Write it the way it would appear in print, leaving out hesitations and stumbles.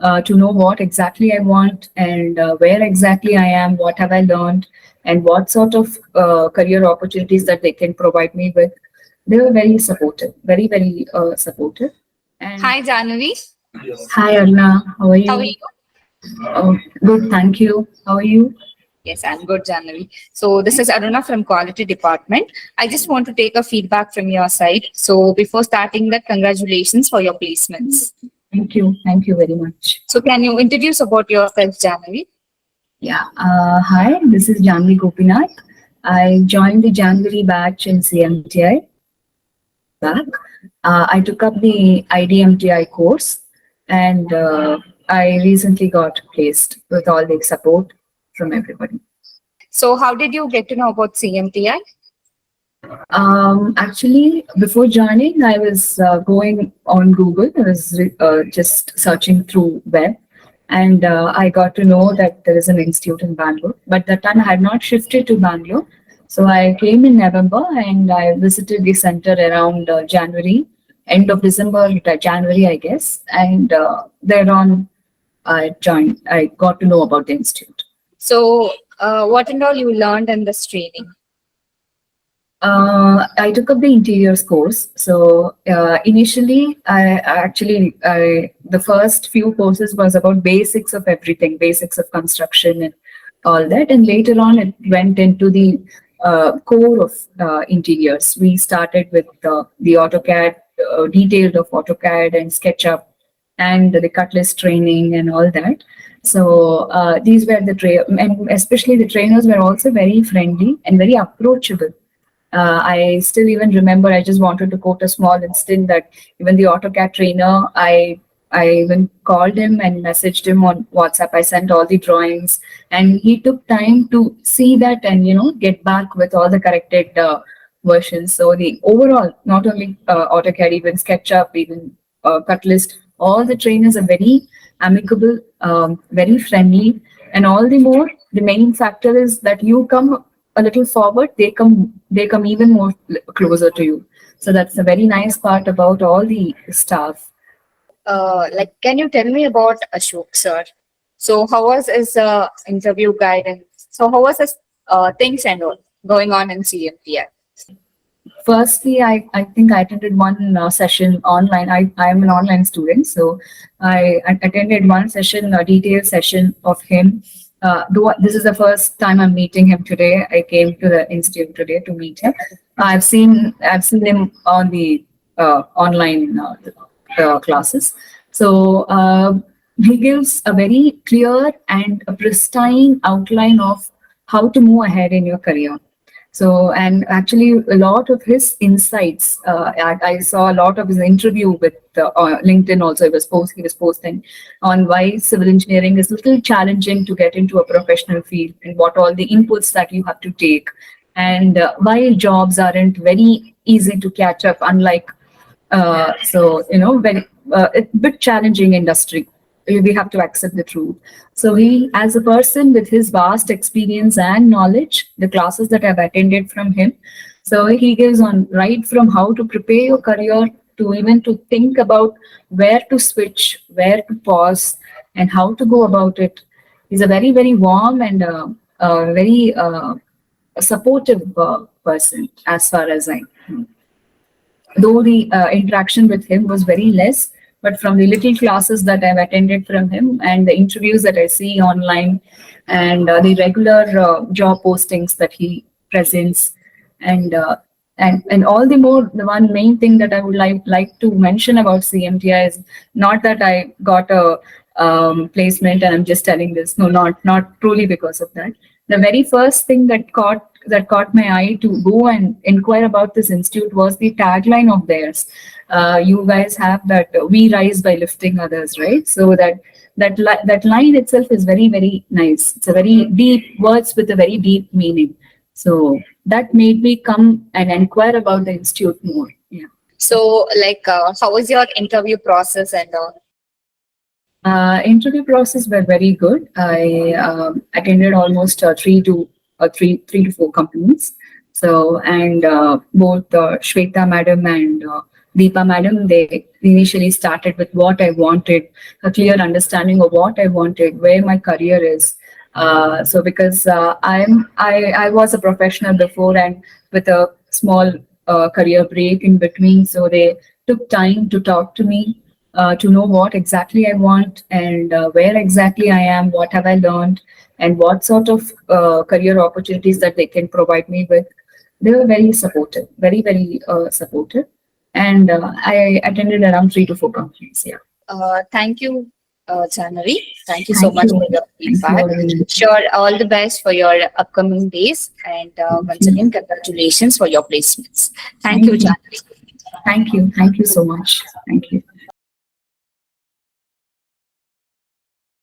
to know what exactly I want and where exactly I am, what have I learned, and what sort of career opportunities that they can provide me with. They were very supportive, very supportive. And Hi, Janavi. hi, Arna, how are How are you? you? Oh, good, thank you. How are you? Yes, I'm good, Janavi. So this is Aruna from Quality Department. I just want to take a feedback from your side. So before starting that, congratulations for your placements. Thank you very much. So can you introduce about yourself, Janavi? Yeah, hi, this is Janavi Gopinath. I joined the January batch in CMTI back. I took up the IDMTI course and I recently got placed with all the support from everybody. So how did you get to know about CMTI? Actually, before joining, I was going on Google. I was just searching through web, and I got to know that there is an institute in Bangalore. But that time I had not shifted to Bangalore, so I came in November and I visited the center around January, end of December, January, I guess, and thereon I joined. I got to know about the institute. So what and all you learned in this training? I took up the interiors course. So initially, the first few courses was about basics of everything, basics of construction and all that. And later on, it went into the core of interiors. We started with the AutoCAD, detailed of AutoCAD and SketchUp, and the cut list training and all that. So these were and especially the trainers were also very friendly and very approachable. I still even remember. I just wanted to quote a small instance that even the AutoCAD trainer, I even called him and messaged him on WhatsApp. I sent all the drawings, and he took time to see that and get back with all the corrected versions. So the overall, not only AutoCAD, even SketchUp, even Cutlist, all the trainers are very amicable, very friendly, and all the more. The main factor is that you come a little forward, they come even more closer to you. So that's a very nice part about all the staff. Like, can you tell me about Ashok, sir? So how was his interview guidance? So how was his things and all going on in CMTI? Firstly, I think I attended one session online. I am an online student, so I attended one session, a detailed session of him. Though this is the first time I'm meeting him today. I came to the institute today to meet him. I've seen him on the online classes. So he gives a very clear and a pristine outline of how to move ahead in your career. So, and actually, a lot of his insights. I saw a lot of his interview with LinkedIn. Also, he was posting on why civil engineering is a little challenging to get into a professional field and what all the inputs that you have to take, and why jobs aren't very easy to catch up. Unlike very it's a bit challenging industry. We have to accept the truth. So he, as a person with his vast experience and knowledge, the classes that I've attended from him, so he gives on right from how to prepare your career to even to think about where to switch, where to pause, and how to go about it. He's a very warm and very supportive person, as far as I know. Though the interaction with him was very less, but from the little classes that I've attended from him and the interviews that I see online and the regular job postings that he presents, and and all the more, the one main thing that I would like to mention about CMTI is not that I got a placement and I'm just telling this. No, not truly because of that. The very first thing that caught my eye to go and inquire about this institute was the tagline of theirs. You guys have that "We rise by lifting others," right? So that line itself is very nice. It's a very deep words with a very deep meaning. So that made me come and inquire about the institute more. Yeah. So, like, how was your interview process and all? Interview process were very good. I attended almost three to four companies. So, and both Shweta madam and Deepa madam, they initially started with what I wanted, a clear understanding of what I wanted, where my career is. So because I was a professional before and with a small career break in between, so they took time to talk to me, to know what exactly I want and where exactly I am, what have I learned, and what sort of career opportunities that they can provide me with. They were very supportive, very supportive, and I attended around 3 to 4 companies. Yeah. Thank you, Janavi. Thank you so Thank much you. for your Thank you, feedback. Arvind. Sure, all the best for your upcoming days. And Thank once you. again, congratulations for your placements. Thank you, Thank you. Janavi. Thank you. Thank you so much. Thank you.